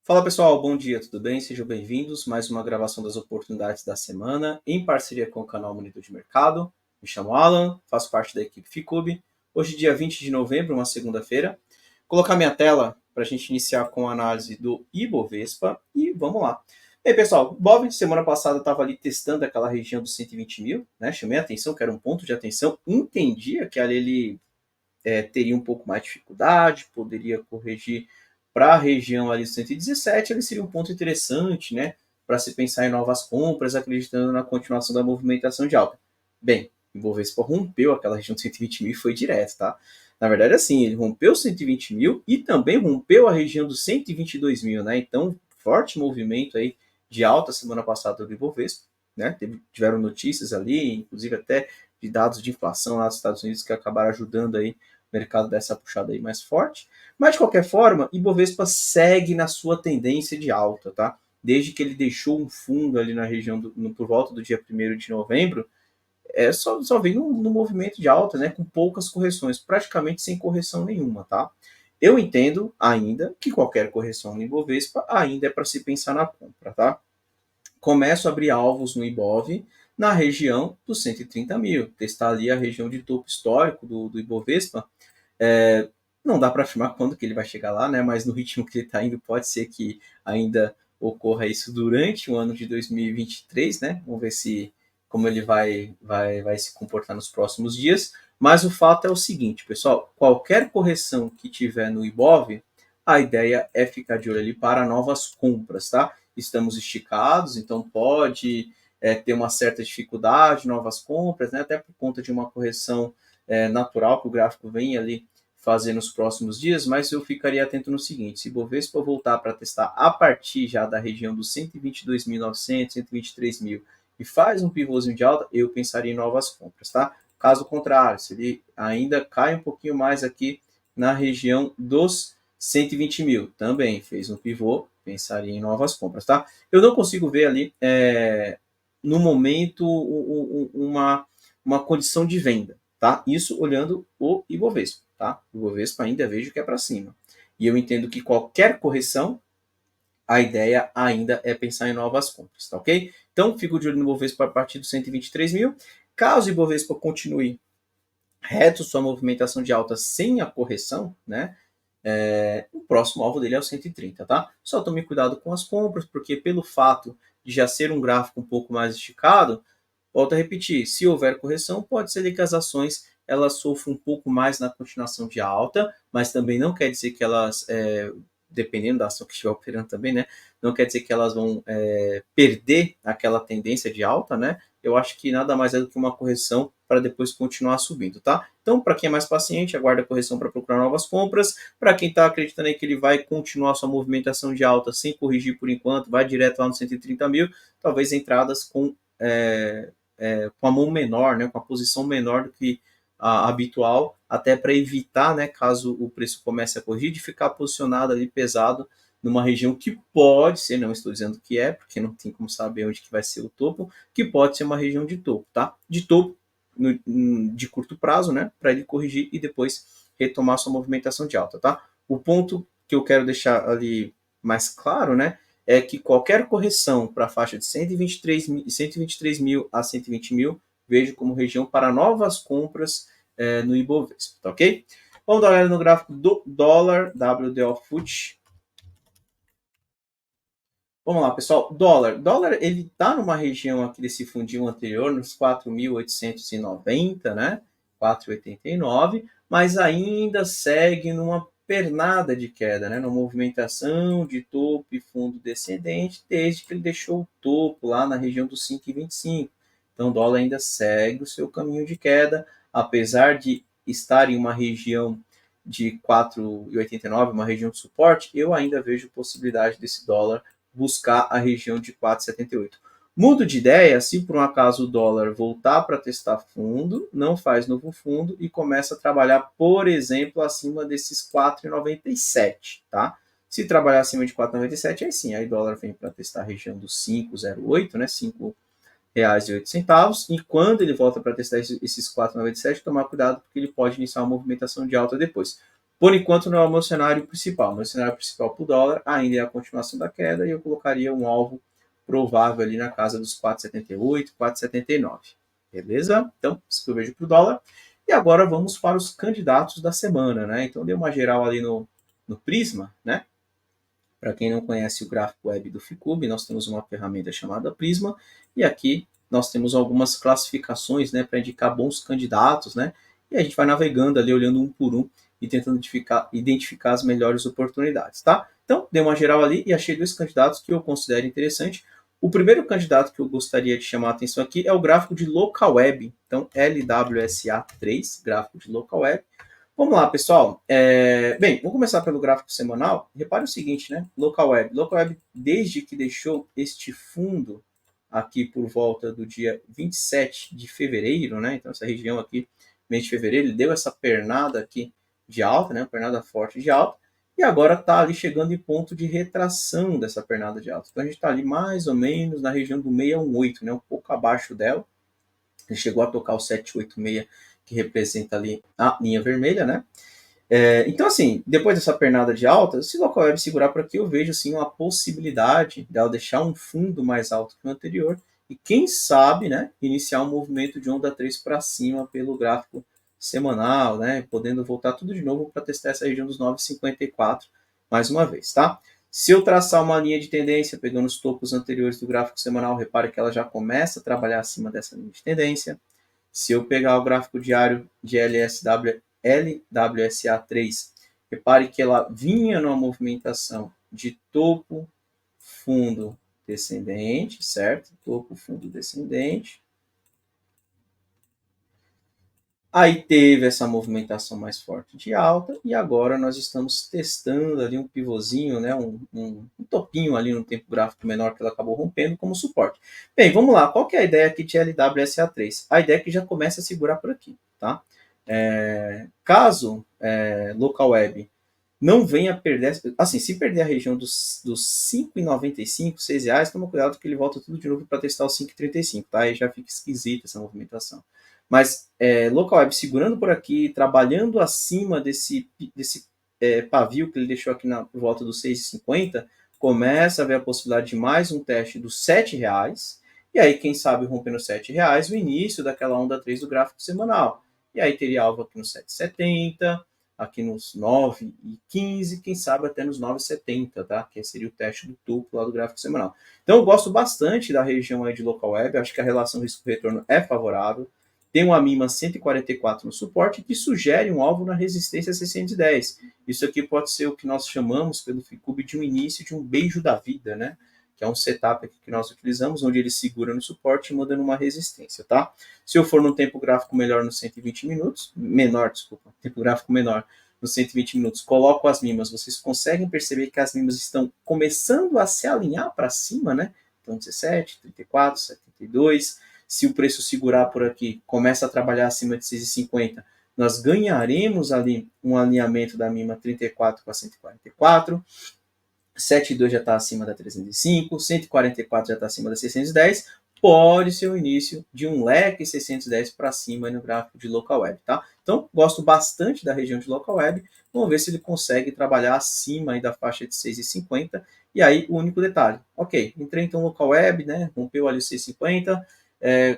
Fala pessoal, bom dia, tudo bem? Sejam bem-vindos. Mais uma gravação das oportunidades da semana, em parceria com o canal Monitor de Mercado. Me chamo Alan, faço parte da equipe Ficube. Hoje, dia 20 de novembro, uma segunda-feira. Colocar minha tela para a gente iniciar com a análise do Ibovespa e vamos lá. E aí, pessoal, Bob, semana passada estava ali testando aquela região dos 120 mil, né? Chamei a atenção, que era um ponto de atenção. Entendia que ali ele teria um pouco mais de dificuldade, poderia corrigir para a região ali 117, ele seria um ponto interessante, né, para se pensar em novas compras, acreditando na continuação da movimentação de alta. Bem, o Bovespa rompeu aquela região de 120 mil e foi direto, tá? Na verdade, assim, ele rompeu 120 mil e também rompeu a região dos 122 mil, né? Então, forte movimento aí de alta semana passada do Ibovespa, né? Tiveram notícias ali, inclusive até de dados de inflação lá dos Estados Unidos que acabaram ajudando aí o mercado dessa puxada aí mais forte. Mas, de qualquer forma, Ibovespa segue na sua tendência de alta, tá? Desde que ele deixou um fundo ali na região, por volta do dia 1º de novembro, só vem no movimento de alta, né? Com poucas correções, praticamente sem correção nenhuma, tá? Eu entendo ainda que qualquer correção no Ibovespa ainda é para se pensar na compra, tá? Começo a abrir alvos no Ibov na região dos 130 mil, testar ali a região de topo histórico do Ibovespa. Não dá para afirmar quando que ele vai chegar lá, né? Mas no ritmo que ele está indo, pode ser que ainda ocorra isso durante o ano de 2023, né? Vamos ver se como ele vai se comportar nos próximos dias. Mas o fato é o seguinte, pessoal: qualquer correção que tiver no Ibov, a ideia é ficar de olho ali para novas compras, tá? Estamos esticados, então pode ter uma certa dificuldade, novas compras, né? Até por conta de uma correção natural que o gráfico vem ali fazer nos próximos dias, mas eu ficaria atento no seguinte: se o Bovespa voltar para testar a partir já da região dos 122.900, 123 mil e faz um pivôzinho de alta, eu pensaria em novas compras, tá? Caso contrário, se ele ainda cai um pouquinho mais aqui na região dos 120 mil, também fez um pivô, pensaria em novas compras, tá? Eu não consigo ver ali, no momento, uma condição de venda, tá? Isso olhando o Ibovespa, tá? O Ibovespa ainda vejo que é para cima. E eu entendo que qualquer correção, a ideia ainda é pensar em novas compras, tá ok? Então, fico de olho no Ibovespa a partir dos 123 mil. Caso o Ibovespa continue reto sua movimentação de alta sem a correção, né? O próximo alvo dele é o 130, tá? Só tome cuidado com as compras, porque pelo fato de já ser um gráfico um pouco mais esticado, volto a repetir, se houver correção, pode ser que as ações elas sofram um pouco mais na continuação de alta, mas também não quer dizer que elas, dependendo da ação que estiver operando também, né, não quer dizer que elas vão perder aquela tendência de alta, né? Eu acho que nada mais é do que uma correção para depois continuar subindo, tá? Então, para quem é mais paciente, aguarda a correção para procurar novas compras. Para quem está acreditando aí que ele vai continuar sua movimentação de alta sem corrigir por enquanto, vai direto lá no 130 mil, talvez entradas com a mão menor, né, com a posição menor do que a habitual, até para evitar, né, caso o preço comece a corrigir, de ficar posicionado ali pesado numa região que pode ser, não estou dizendo que é, porque não tem como saber onde que vai ser o topo, que pode ser uma região de topo, tá? De topo de curto prazo, né, para ele corrigir e depois retomar sua movimentação de alta, tá? O ponto que eu quero deixar ali mais claro, né, é que qualquer correção para a faixa de 123 mil a 120 mil, vejo como região para novas compras no Ibovespa, tá ok? Vamos dar uma olhada no gráfico do dólar, WDO FUT. Vamos lá, pessoal. Dólar, ele está numa região aqui desse fundinho anterior, nos 4.890, né? 4,89, mas ainda segue numa pernada de queda, né? Numa movimentação de topo e fundo descendente, desde que ele deixou o topo lá na região dos 5,25. Então, o dólar ainda segue o seu caminho de queda, apesar de estar em uma região de 4,89, uma região de suporte, eu ainda vejo possibilidade desse dólar buscar a região de 4,78. Mudo de ideia se por um acaso o dólar voltar para testar fundo, não faz novo fundo e começa a trabalhar, por exemplo, acima desses 4,97, tá? Se trabalhar acima de 4,97, aí sim, aí o dólar vem para testar a região dos 5,08, né? R$ 5,08. E quando ele volta para testar esses 4,97, tomar cuidado porque ele pode iniciar uma movimentação de alta depois. Por enquanto não é o meu cenário principal. Meu cenário principal para o dólar ainda é a continuação da queda e eu colocaria um alvo provável ali na casa dos 4,78, 4,79. Beleza? Então, isso que eu vejo para o dólar. E agora vamos para os candidatos da semana, né? Então, dei uma geral ali no Prisma, né? Para quem não conhece o gráfico web do Ficube, nós temos uma ferramenta chamada Prisma e aqui nós temos algumas classificações, né, para indicar bons candidatos, né? E a gente vai navegando ali, olhando um por um e tentando identificar as melhores oportunidades, tá? Então, dei uma geral ali e achei dois candidatos que eu considero interessante. O primeiro candidato que eu gostaria de chamar a atenção aqui é o gráfico de Local Web. Então, LWSA3, gráfico de Local Web. Vamos lá, pessoal. Bem, vamos começar pelo gráfico semanal. Repare o seguinte, né? Local Web. Local Web, desde que deixou este fundo aqui por volta do dia 27 de fevereiro, né? Então, essa região aqui, mês de fevereiro, ele deu essa pernada aqui de alta, né? Uma pernada forte de alta. E agora está ali chegando em ponto de retração dessa pernada de alta. Então, a gente está ali mais ou menos na região do 618, né? Um pouco abaixo dela. Ele chegou a tocar o 786, que representa ali a linha vermelha, né? Então, assim, depois dessa pernada de alta, se o local web segurar por aqui, eu vejo assim uma possibilidade dela deixar um fundo mais alto que o anterior e, quem sabe, né, iniciar um movimento de onda 3 para cima pelo gráfico semanal, né, podendo voltar tudo de novo para testar essa região dos 9,54 mais uma vez, tá? Se eu traçar uma linha de tendência, pegando os topos anteriores do gráfico semanal, repare que ela já começa a trabalhar acima dessa linha de tendência. Se eu pegar o gráfico diário de LWSA3, repare que ela vinha numa movimentação de topo, fundo, descendente, certo? Topo, fundo, descendente. Aí teve essa movimentação mais forte de alta e agora nós estamos testando ali um pivôzinho, né, um topinho ali no tempo gráfico menor que ela acabou rompendo como suporte. Bem, vamos lá. Qual que é a ideia aqui de LWSA3? A ideia é que já começa a segurar por aqui, tá? Caso local web não venha perder, assim, se perder a região dos 5,95, 6 reais, toma cuidado que ele volta tudo de novo para testar os 5,35, tá? Aí já fica esquisita essa movimentação. Mas local web segurando por aqui, trabalhando acima desse pavio que ele deixou aqui por volta dos 6,50, começa a ver a possibilidade de mais um teste dos 7 reais, e aí, quem sabe, rompendo 7 reais, o início daquela onda 3 do gráfico semanal. E aí teria alvo aqui no 7,70, aqui nos 9,15, quem sabe até nos 9,70, tá? Que seria o teste do topo lá do gráfico semanal. Então, eu gosto bastante da região aí de local web, acho que a relação risco-retorno é favorável. Tem uma mínima 144 no suporte que sugere um alvo na resistência 610. Isso aqui pode ser o que nós chamamos pelo Ficube de um início de um beijo da vida, né? Que é um setup aqui que nós utilizamos, onde ele segura no suporte e manda numa resistência, tá? Se eu for num tempo gráfico melhor nos 120 minutos, tempo gráfico menor nos 120 minutos, coloco as mínimas, vocês conseguem perceber que as mínimas estão começando a se alinhar para cima, né? Então, 17, 34, 72. Se o preço segurar por aqui, começa a trabalhar acima de 6,50, nós ganharemos ali um alinhamento da mínima 34 com a 144. 7,2 já está acima da 305, 144 já está acima da 610, pode ser o início de um leque 610 para cima no gráfico de local web, tá? Então, gosto bastante da região de local web, vamos ver se ele consegue trabalhar acima aí da faixa de 6,50, e aí o único detalhe, ok, entrei então no local web, né, rompeu ali o 6,50,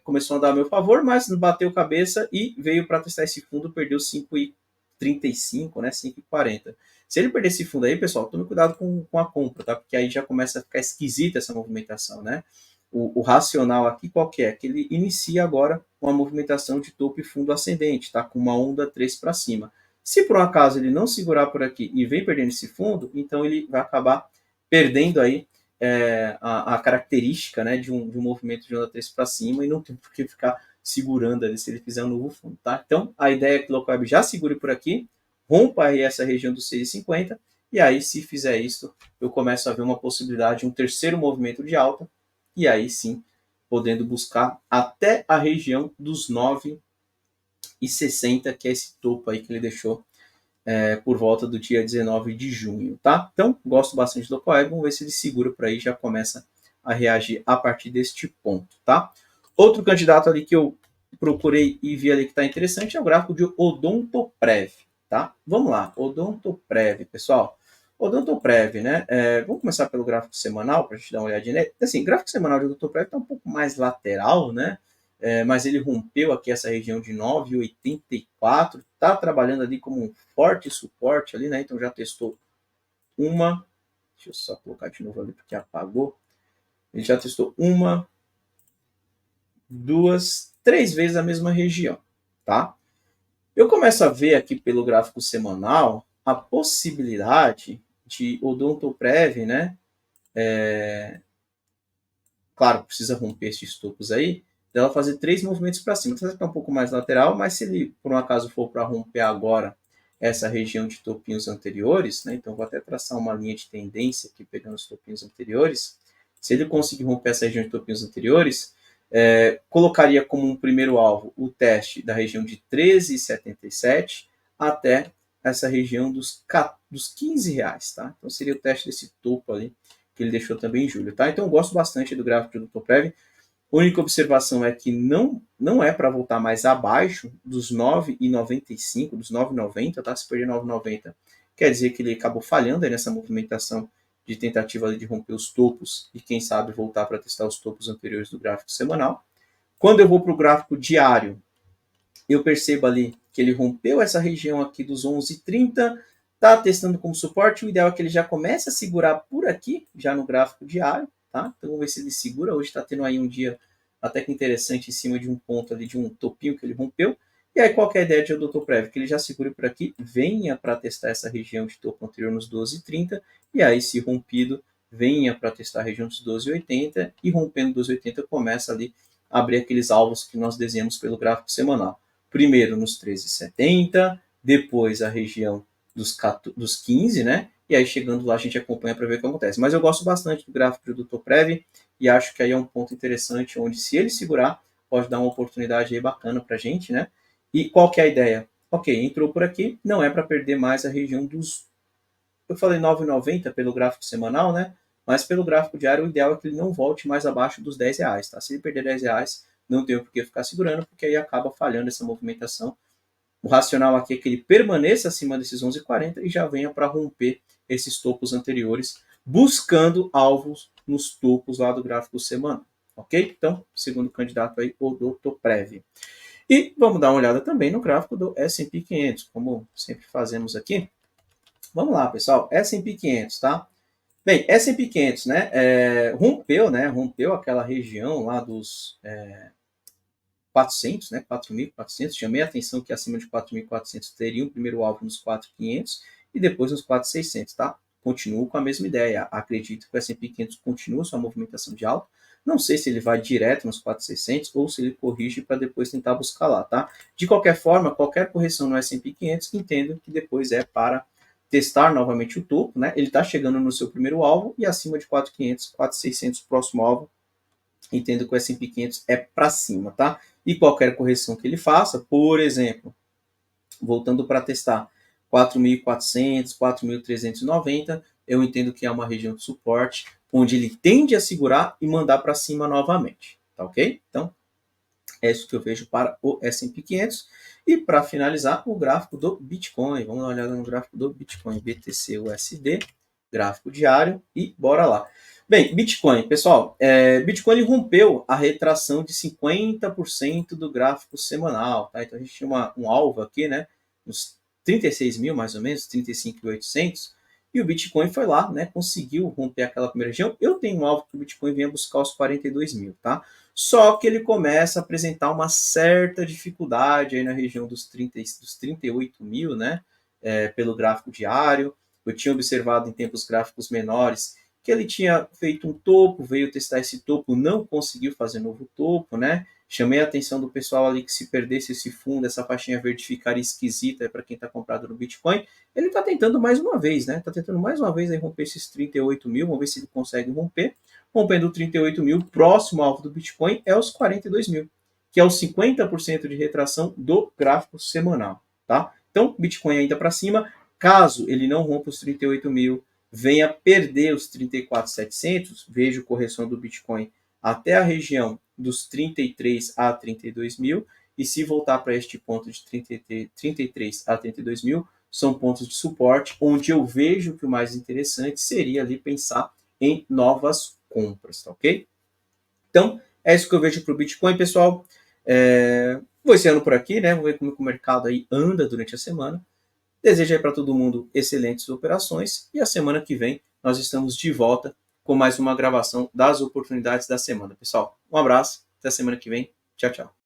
começou a dar a meu favor, mas bateu cabeça e veio para testar esse fundo, perdeu 5,35, né, 5,40. Se ele perder esse fundo aí, pessoal, tome cuidado com a compra, tá? Porque aí já começa a ficar esquisita essa movimentação, né? O racional aqui qual que é? Que ele inicia agora uma movimentação de topo e fundo ascendente, tá? Com uma onda 3 para cima. Se por um acaso ele não segurar por aqui e vem perdendo esse fundo, então ele vai acabar perdendo aí a característica, né, de um movimento de onda 3 para cima e não tem por que ficar segurando ali se ele fizer um novo fundo, tá? Então, a ideia é que o local web já segure por aqui, rompa aí essa região dos 6,50, e aí, se fizer isso, eu começo a ver uma possibilidade de um terceiro movimento de alta, e aí sim, podendo buscar até a região dos 9,60, que é esse topo aí que ele deixou por volta do dia 19 de junho, tá? Então, gosto bastante do local web, vamos ver se ele segura por aí e já começa a reagir a partir deste ponto, tá? Outro candidato ali que eu procurei e vi ali que está interessante é o gráfico de Odontoprev. tá? Vamos lá, Odontoprev, pessoal. Odontoprev, né? Vamos começar pelo gráfico semanal para a gente dar uma olhadinha nele. Assim, o gráfico semanal de Odontoprev está um pouco mais lateral, né? Mas ele rompeu aqui essa região de 9,84, está trabalhando ali como um forte suporte ali, né? Então já testou uma, deixa eu só colocar de novo ali porque apagou. Ele já testou uma, duas, três vezes a mesma região, tá? Eu começo a ver aqui pelo gráfico semanal a possibilidade de Odontoprev, né? Claro, precisa romper esses topos aí, dela fazer 3 movimentos para cima. Então, vai ficar um pouco mais lateral, mas se ele, por um acaso, for para romper agora essa região de topinhos anteriores, né? Então, vou até traçar uma linha de tendência aqui, pegando os topinhos anteriores. Se ele conseguir romper essa região de topinhos anteriores, colocaria como um primeiro alvo o teste da região de 13,77 até essa região dos 15 reais, tá? Então, seria o teste desse topo ali, que ele deixou também em julho, tá? Então, eu gosto bastante do gráfico do Odontoprev. A única observação é que não é para voltar mais abaixo dos 9,95, dos 9,90, tá? Se perder 9,90, quer dizer que ele acabou falhando aí nessa movimentação de tentativa de romper os topos e, quem sabe, voltar para testar os topos anteriores do gráfico semanal. Quando eu vou para o gráfico diário, eu percebo ali que ele rompeu essa região aqui dos 11,30, está testando como suporte. O ideal é que ele já comece a segurar por aqui, já no gráfico diário, tá? Então vamos ver se ele segura. Hoje está tendo aí um dia até que interessante em cima de um ponto ali, de um topinho que ele rompeu. E aí, qual que é a ideia de Odontoprev? Que ele já segure por aqui, venha para testar essa região de topo anterior nos 12,30, e aí, se rompido, venha para testar a região dos 12,80, e rompendo 12,80 começa ali a abrir aqueles alvos que nós desenhamos pelo gráfico semanal. Primeiro nos 13,70, depois a região dos 15, né? E aí, chegando lá, a gente acompanha para ver o que acontece. Mas eu gosto bastante do gráfico do Odontoprev e acho que aí é um ponto interessante, onde, se ele segurar, pode dar uma oportunidade aí bacana para a gente, né? E qual que é a ideia? Ok, entrou por aqui, não é para perder mais a região dos... Eu falei 9,90 pelo gráfico semanal, né? Mas pelo gráfico diário, o ideal é que ele não volte mais abaixo dos 10 reais, tá? Se ele perder 10 reais, não tem por que ficar segurando, porque aí acaba falhando essa movimentação. O racional aqui é que ele permaneça acima desses 11,40 e já venha para romper esses topos anteriores, buscando alvos nos topos lá do gráfico semanal. Ok? Então, segundo candidato aí, o Odontoprev. E vamos dar uma olhada também no gráfico do S&P 500, como sempre fazemos aqui. Vamos lá, pessoal, S&P 500, tá? Bem, S&P 500, rompeu aquela região lá dos 400, né, 4.400, chamei a atenção que acima de 4.400 teria um primeiro alvo nos 4.500 e depois nos 4.600, tá? Continuo com a mesma ideia, acredito que o S&P 500 continua sua movimentação de alta, não sei se ele vai direto nos 4.600 ou se ele corrige para depois tentar buscar lá, tá? De qualquer forma, qualquer correção no S&P 500, entendo que depois é para testar novamente o topo, né? Ele está chegando no seu primeiro alvo e acima de 4.500, 4.600 próximo alvo, entendo que o S&P 500 é para cima, tá? E qualquer correção que ele faça, por exemplo, voltando para testar 4.400, 4.390, eu entendo que é uma região de suporte onde ele tende a segurar e mandar para cima novamente, tá ok? Então, é isso que eu vejo para o S&P 500. E para finalizar, o gráfico do Bitcoin. Vamos dar uma olhada no gráfico do Bitcoin, BTC-USD, gráfico diário, e bora lá. Bem, Bitcoin, pessoal, Bitcoin ele rompeu a retração de 50% do gráfico semanal, tá? Então a gente tinha um alvo aqui, né, uns 36 mil mais ou menos, 35.800, e o Bitcoin foi lá, né, conseguiu romper aquela primeira região. Eu tenho um alvo que o Bitcoin venha buscar os 42 mil, tá? Só que ele começa a apresentar uma certa dificuldade aí na região dos 38 mil, né, pelo gráfico diário. Eu tinha observado em tempos gráficos menores que ele tinha feito um topo, veio testar esse topo, não conseguiu fazer novo topo, né? Chamei a atenção do pessoal ali que, se perdesse esse fundo, essa faixinha verde ficaria esquisita para quem está comprado no Bitcoin. Ele está tentando mais uma vez, né? Está tentando mais uma vez aí romper esses 38 mil, vamos ver se ele consegue romper. Rompendo 38 mil, próximo alvo do Bitcoin é os 42 mil, que é os 50% de retração do gráfico semanal, tá? Então, Bitcoin ainda para cima. Caso ele não rompa os 38 mil, venha perder os 34.700, vejo correção do Bitcoin até a região dos 33 a 32 mil, e se voltar para este ponto de 33 a 32 mil, são pontos de suporte, onde eu vejo que o mais interessante seria ali pensar em novas compras, tá ok? Então, é isso que eu vejo para o Bitcoin, pessoal. Vou encerrando por aqui, né? Vamos ver como o mercado aí anda durante a semana. Desejo aí para todo mundo excelentes operações e a semana que vem nós estamos de volta com mais uma gravação das oportunidades da semana, pessoal. Um abraço, até a semana que vem. Tchau, tchau.